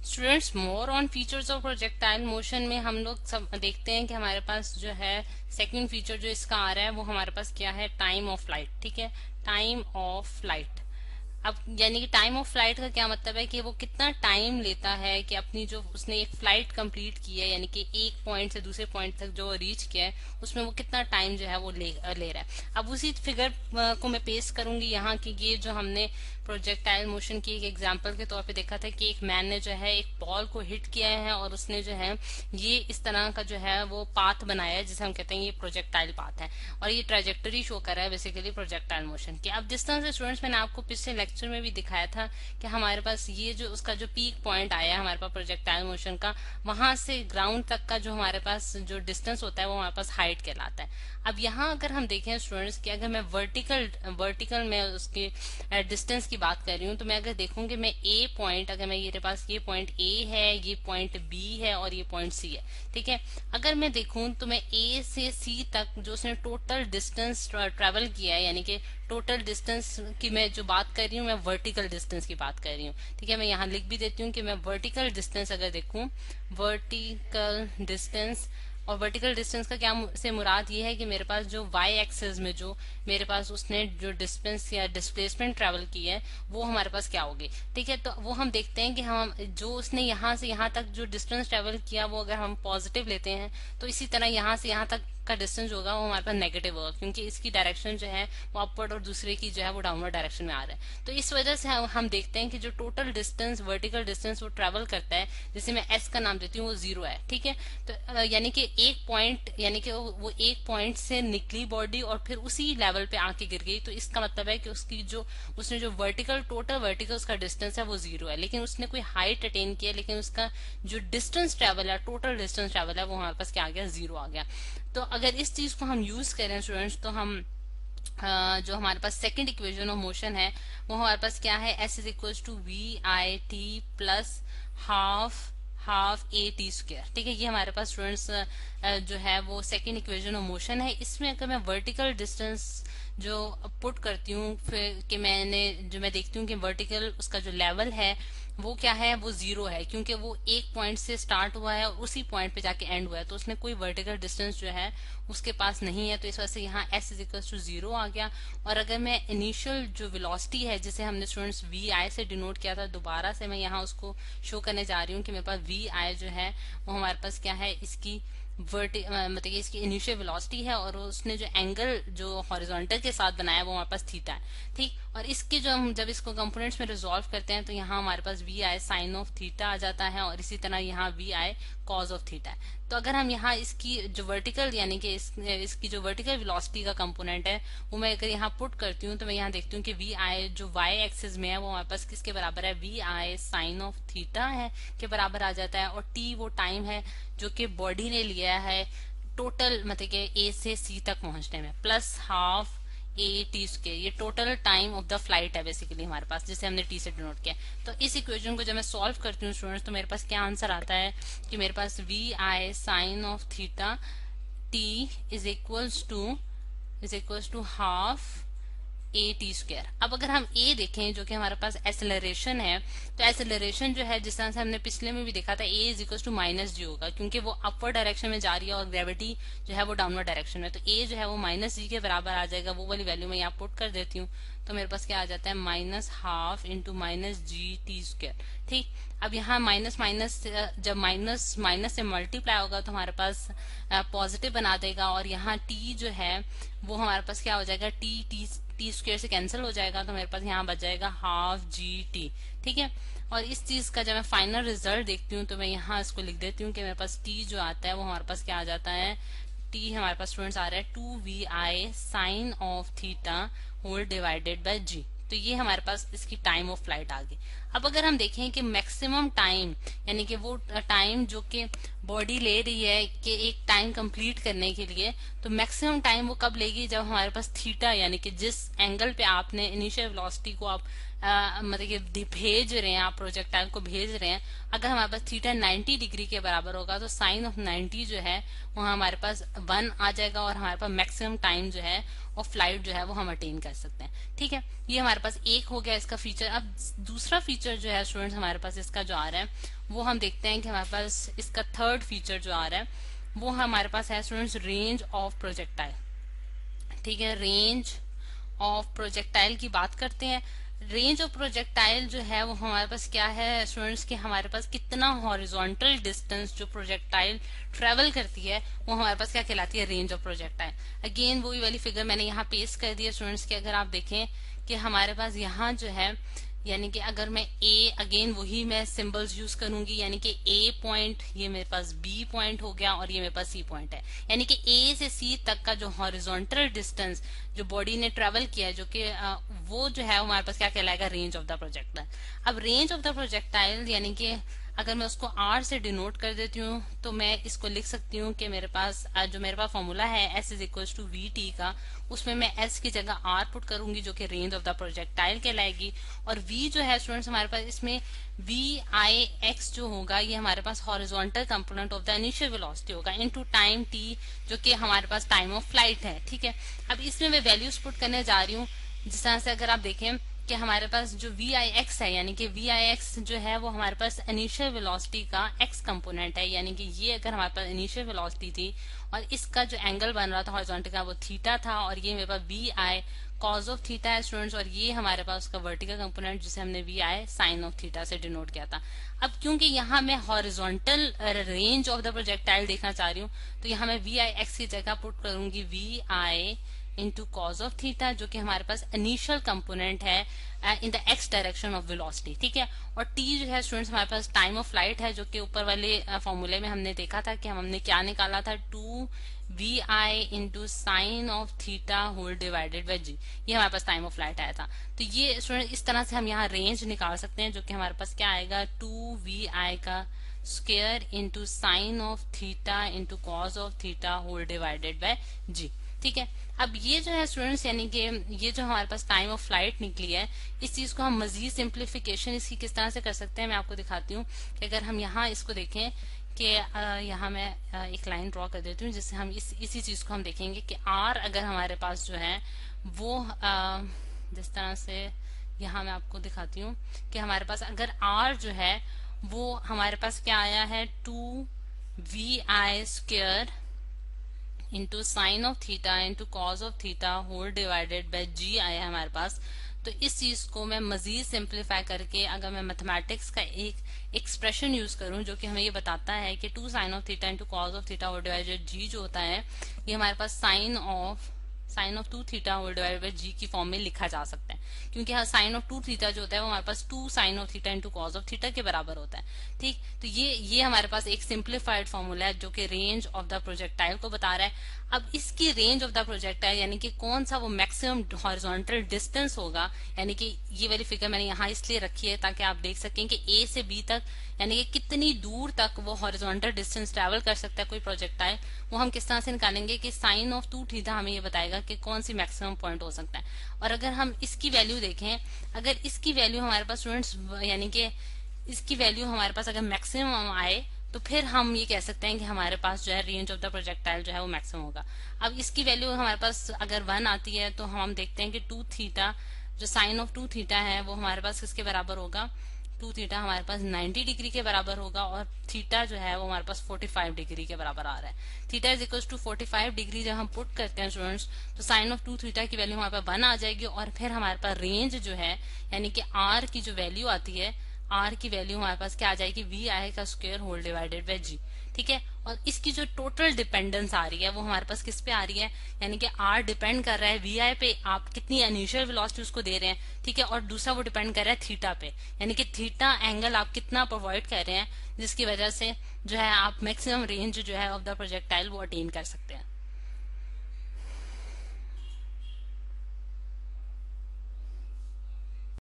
Students, more on features of projectile motion में हम लोग सब देखते हैं कि हमारे पास जो है सेकंड फीचर जो इसका आ रहा है वो हमारे पास क्या है, टाइम ऑफ फ्लाइट। ठीक है, टाइम ऑफ फ्लाइट। अब यानी कि टाइम ऑफ फ्लाइट का क्या मतलब है कि वो कितना टाइम लेता है कि अपनी जो उसने एक फ्लाइट कंप्लीट की है, यानी कि एक पॉइंट से दूसरे पॉइंट तक जो रीच किया है उसमें वो कितना टाइम जो है वो ले रहा है। अब उसी फिगर को मैं पेश करूंगी यहाँ की। ये जो हमने प्रोजेक्टाइल मोशन की एक एग्जांपल के तौर पे देखा था कि एक मैन ने जो है एक बॉल को हिट किया है और उसने जो है ये इस तरह का जो है वो पाथ बनाया है जिसे हम कहते हैं ये प्रोजेक्टाइल पाथ है, और ये ट्रेजेक्टरी शो कर रहा है बेसिकली प्रोजेक्टाइल मोशन की। अब जिस तरह से स्टूडेंट्स मैंने आपको पिछले लेक्चर में भी दिखाया था कि हमारे पास ये जो उसका जो पीक पॉइंट आया है हमारे पास प्रोजेक्टाइल मोशन का, वहां से ग्राउंड तक का जो हमारे पास जो डिस्टेंस होता है वो हमारे पास हाइट कहलाता है। अब यहाँ अगर हम देखें स्टूडेंट्स कि अगर मैं वर्टिकल में उसके डिस्टेंस की बात कर रही हूँ, तो मैं अगर देखूंगी मैं ए पॉइंट, अगर मैं मेरे पास ये पॉइंट ए है, ये पॉइंट बी है और ये पॉइंट सी है। ठीक है, अगर मैं देखूं तो मैं ए से सी तक जो उसने टोटल डिस्टेंस ट्रेवल किया है, यानी कि टोटल डिस्टेंस की मैं जो बात कर रही हूँ मैं वर्टिकल डिस्टेंस की बात कर रही हूँ। ठीक है, मैं यहाँ लिख भी देती हूँ कि मैं वर्टिकल डिस्टेंस अगर देखूं, वर्टिकल डिस्टेंस, और वर्टिकल डिस्टेंस का क्या से मुराद ये है कि मेरे पास जो वाई एक्सिस में जो मेरे पास उसने जो डिस्टेंस या डिस्प्लेसमेंट ट्रेवल की है वो हमारे पास क्या होगी। ठीक है, तो वो हम देखते हैं कि हम जो उसने यहाँ से यहाँ तक जो डिस्टेंस ट्रेवल किया वो अगर हम पॉजिटिव लेते हैं तो इसी तरह यहाँ से यहाँ तक का डिस्टेंस होगा वो हमारे पास नेगेटिव होगा, क्योंकि इसकी डायरेक्शन जो है वो अपवर्ड और दूसरे की जो है वो डाउनवर्ड डायरेक्शन में आ रहा है। तो इस वजह से हम देखते हैं कि जो टोटल डिस्टेंस वर्टिकल डिस्टेंस वो ट्रेवल करता है, जिसे मैं एस का नाम देती हूँ, वो जीरो है। ठीक है, तो यानी कि एक पॉइंट, यानी कि वो एक पॉइंट से निकली बॉडी और फिर उसी लेवल पे आके गिर गई, तो इसका मतलब है कि उसकी जो उसने जो वर्टिकल टोटल वर्टिकल उसका डिस्टेंस है वो जीरो है, लेकिन उसने कोई हाइट अटेन किया, लेकिन उसका जो डिस्टेंस ट्रेवल है, टोटल डिस्टेंस ट्रेवल है, वो हमारे पास क्या आ गया, जीरो आ गया। तो अगर इस चीज को हम यूज करें स्टूडेंट्स, तो हम जो हमारे पास सेकंड इक्वेशन ऑफ मोशन है वो हमारे पास क्या है, S is equal to we I T plus half half A T square. ठीक है, ये हमारे पास स्टूडेंट्स जो है वो सेकंड इक्वेशन ऑफ मोशन है। इसमें अगर मैं वर्टिकल डिस्टेंस जो पुट करती हूँ फिर कि मैं देखती हूँ कि वर्टिकल उसका जो लेवल है वो क्या है, वो जीरो है, क्योंकि वो एक पॉइंट से स्टार्ट हुआ है और उसी पॉइंट पे जाके एंड हुआ है, तो उसने कोई वर्टिकल डिस्टेंस जो है उसके पास नहीं है, तो इस वजह से यहाँ S is equal to zero आ गया। और अगर मैं इनिशियल जो वेलोसिटी है जिसे हमने स्टूडेंट्स वी आई से डिनोट किया था, दोबारा से मैं यहाँ उसको शो करने जा रही हूँ कि मेरे पास वी आई जो है वो हमारे पास क्या है, इसकी मतलब कि इसकी इनिशियल वेलोसिटी है, और उसने जो एंगल जो हॉरिजॉन्टल के साथ बनाया वो हमारे पास थीटा है। ठीक, और इसके जो हम जब इसको कंपोनेंट्स में रिजोल्व करते हैं तो यहाँ हमारे पास v I sine of theta आ जाता है, और इसी तरह यहाँ v i cos of theta है। तो अगर हम यहाँ इसकी जो वर्टिकल यानी कि इसकी जो वर्टिकल वेलोसिटी का कंपोनेंट है वो मैं अगर यहाँ पुट करती हूँ, तो मैं यहाँ देखती हूँ कि वी आई जो वाई एक्सिस में है वो हमारे पास किसके बराबर है, V I sine of theta है के बराबर आ जाता है, और टी वो टाइम है जो कि बॉडी ने लिया है टोटल मतलब कि ए से सी तक पहुंचने में, plus half A T square, ये total time of the flight है बेसिकली हमारे पास, जिसे हमने टी से डिनोट किया। तो इस इक्वेशन को जब मैं सॉल्व करती हूँ स्टूडेंट्स, तो मेरे पास क्या आंसर आता है कि मेरे पास v I sine of theta t is equals to half A T square. अब अगर हम ए देखें जो कि हमारे पास एसेलरेशन है, तो एसेलरेशन जो है जिस तरह से हमने पिछले में भी देखा था, ए इज इक्वल टू माइनस जी होगा, क्योंकि वो अपवर्ड डायरेक्शन में जा रही है और ग्रेविटी जो है वो डाउनवर्ड डायरेक्शन में, तो ए जो है वो माइनस जी के बराबर आ जाएगा। वो वाली वैल्यू मैं यहाँ पुट कर देती हूँ, तो मेरे पास क्या आ जाता है, minus half into minus G T square. ठीक, अब यहाँ माइनस माइनस जब माइनस माइनस से मल्टीप्लाई होगा तो हमारे पास पॉजिटिव बना देगा, और यहाँ टी जो है वो हमारे पास क्या हो जाएगा, टी टी टी स्क्वायर से कैंसिल हो जाएगा, तो मेरे पास यहाँ बच जाएगा हाफ जी टी। ठीक है, और इस चीज का जब मैं फाइनल रिजल्ट देखती हूँ तो मैं यहाँ इसको लिख देती हूँ कि मेरे पास टी जो आता है वो हमारे पास क्या आ जाता है, टी हमारे पास स्टूडेंट्स आ रहा है two we I sine of theta whole divided by g. तो ये हमारे पास इसकी टाइम ऑफ फ्लाइट आ गई। अब अगर हम देखें कि मैक्सिमम टाइम यानी कि वो टाइम जो कि बॉडी ले रही है कि एक टाइम कंप्लीट करने के लिए, तो मैक्सिमम टाइम वो कब लेगी, जब हमारे पास थीटा यानी कि जिस एंगल पे आपने इनिशियल वेलोसिटी को आप मतलब कि भेज रहे हैं, आप प्रोजेक्टाइल को भेज रहे हैं, अगर हमारे पास थीटा 90 डिग्री के बराबर होगा तो साइन ऑफ 90 जो है वो हमारे पास 1 आ जाएगा और हमारे पास मैक्सिमम टाइम जो है और फ्लाइट जो है वो हम अटेन कर सकते हैं। ठीक है, ये हमारे पास एक हो गया इसका फीचर। अब दूसरा फीचर जो है स्टूडेंट्स हमारे पास इसका जो आ रहा है वो हम देखते हैं कि हमारे पास इसका थर्ड फीचर जो आ रहा है वो हमारे पास है स्टूडेंट्स रेंज ऑफ प्रोजेक्टाइल। ठीक है, रेंज ऑफ प्रोजेक्टाइल की बात करते हैं। रेंज ऑफ प्रोजेक्टाइल जो है वो हमारे पास क्या है स्टूडेंट्स कि हमारे पास कितना हॉरिजॉन्टल डिस्टेंस जो प्रोजेक्टाइल ट्रेवल करती है वो हमारे पास क्या कहलाती है, रेंज ऑफ प्रोजेक्टाइल। अगेन वही वाली फिगर मैंने यहाँ पेस्ट कर दी है स्टूडेंट्स कि अगर आप देखें कि हमारे पास यहाँ जो है यानी कि अगर मैं ए, अगेन वही मैं सिंबल्स यूज करूंगी, यानी कि ए पॉइंट, ये मेरे पास बी पॉइंट हो गया और ये मेरे पास सी पॉइंट है, यानी कि ए से सी तक का जो हॉरिजॉन्टल डिस्टेंस जो बॉडी ने ट्रेवल किया है जो कि वो जो है हमारे पास क्या कहलाएगा, रेंज ऑफ द प्रोजेक्टाइल। अब रेंज ऑफ द प्रोजेक्टाइल यानी कि अगर मैं उसको आर से डिनोट कर देती हूँ तो मैं इसको लिख सकती हूँ कि मेरे पास जो मेरे पास फॉर्मूला है S is equal to V T का, उसमें मैं एस की जगह आर पुट करूंगी जो कि रेंज ऑफ द प्रोजेक्टाइल कहलाएगी। और वी जो है स्टूडेंट्स हमारे पास इसमें वी आई एक्स जो होगा ये हमारे पास horizontal component of the initial velocity होगा इनटू टाइम टी जो कि हमारे पास टाइम ऑफ फ्लाइट है। ठीक है, अब इसमें मैं वैल्यूज पुट करने जा रही हूँ जिस तरह से अगर आप देखें कि हमारे पास जो वी आई एक्स है यानी कि वी आई एक्स जो है वो हमारे पास इनिशियल वेलोसिटी का एक्स कंपोनेंट है, यानी कि ये अगर हमारे पास इनिशियल वेलोसिटी थी और इसका जो एंगल बन रहा था हॉरिजॉन्टल का वो थीटा था और ये मेरे पास v i cos of theta है स्टूडेंट्स, और ये हमारे पास उसका वर्टिकल कंपोनेंट जिसे हमने v I sine of theta से डिनोट किया था। अब क्योंकि यहाँ मैं horizontal range of the projectile देखना चाह रही हूँ तो यहाँ मैं वी आई एक्स की जगह पुट करूंगी V I into cos of theta जो कि हमारे पास इनिशियल कंपोनेंट है in the X direction of velocity. ठीक है, और टी जो है स्टूडेंट्स हमारे पास टाइम ऑफ फ्लाइट है जो कि ऊपर वाले फॉर्मूले में हमने देखा था कि हमने क्या निकाला था, 2 v I into sine of theta whole divided by g, ये हमारे पास टाइम ऑफ फ्लाइट आया था। तो ये स्टूडेंट इस तरह से हम यहाँ रेंज निकाल सकते हैं जो कि हमारे पास क्या आएगा, 2 वी आई का square into sine of theta into cos of theta whole divided by g. ठीक है, अब ये जो है स्टूडेंट्स यानी कि ये जो हमारे पास टाइम ऑफ फ्लाइट निकली है इस चीज को हम मजीद सिंप्लीफिकेशन इसकी किस तरह से कर सकते हैं मैं आपको दिखाती हूँ कि अगर हम यहाँ इसको देखें कि यहाँ मैं एक लाइन ड्रॉ कर देती हूँ जिससे हम इसी चीज को हम देखेंगे कि आर अगर हमारे पास जो है वो जिस तरह से यहाँ मैं आपको दिखाती हूँ कि हमारे पास अगर आर जो है वो हमारे पास क्या आया है, 2 v i square into sine of theta into cos of theta whole divided by g आया हमारे पास। तो इस चीज को मैं मजीद सिंप्लीफाई करके अगर मैं मैथमेटिक्स का एक एक्सप्रेशन यूज करूं जो कि हमें ये बताता है कि 2 sine of theta into cos of theta whole divided g जो होता है ये हमारे पास sine of 2 theta whole divided by g की फॉर्म में लिखा जा सकता है, क्योंकि हाँ साइन ऑफ 2 थीटा जो होता है वो हमारे पास 2 sine of theta into cos of theta के बराबर होता है। ठीक, तो ये हमारे पास एक सिंप्लीफाइड फॉर्मूला है जो कि रेंज ऑफ द प्रोजेक्टाइल को बता रहा है। अब इसकी रेंज ऑफ द प्रोजेक्टाइल यानी कि कौन सा वो मैक्सिमम हॉरिजॉन्टल डिस्टेंस होगा, यानी कि ये वाली फिगर मैंने यहाँ इसलिए रखी है ताकि आप देख सकें कि ए से बी तक यानी कि कितनी दूर तक वो हॉरिजॉन्टल डिस्टेंस ट्रेवल कर सकता है कोई प्रोजेक्टाइल, वो हम किस तरह से निकालेंगे कि साइन ऑफ 2 थीटा हमें ये बताएगा कि कौन सी मैक्सिमम पॉइंट हो सकता है। और अगर हम इसकी वैल्यू देखें, अगर इसकी वैल्यू हमारे पास स्टूडेंट्स यानी कि इसकी वैल्यू हमारे पास अगर मैक्सिमम आए तो फिर हम ये कह सकते हैं कि हमारे पास जो है रेंज ऑफ द प्रोजेक्टाइल जो है वो मैक्सिमम होगा। अब इसकी वैल्यू हमारे पास अगर 1 आती है तो हम देखते हैं कि 2 थीटा जो साइन ऑफ 2 थीटा है वो हमारे पास किसके बराबर होगा, 2 थीटा हमारे पास 90 डिग्री के बराबर होगा और थीटा जो है वो हमारे पास 45 डिग्री के बराबर आ रहा है। Theta is equal to 45 degree जब हम पुट करते हैं स्टूडेंट्स तो साइन ऑफ 2 थीटा की वैल्यू हमारे पास 1 आ जाएगी और फिर हमारे पास रेंज जो है यानी कि आर की जो वैल्यू आती है, आर की वैल्यू हमारे पास क्या आ जाएगी, वी आई का square whole divided by g. ठीक है, और इसकी जो टोटल डिपेंडेंस आ रही है वो हमारे पास किस पे आ रही है, यानी कि आर डिपेंड कर रहा है वी आई पे, आप कितनी इनिशियल वेलोसिटी उसको दे रहे हैं। ठीक है, और दूसरा वो डिपेंड कर रहा है थीटा पे, यानी कि थीटा एंगल आप कितना प्रोवाइड कर रहे हैं जिसकी वजह से जो है आप मैक्सिमम रेंज जो है ऑफ द प्रोजेक्टाइल वो अटेन कर सकते हैं।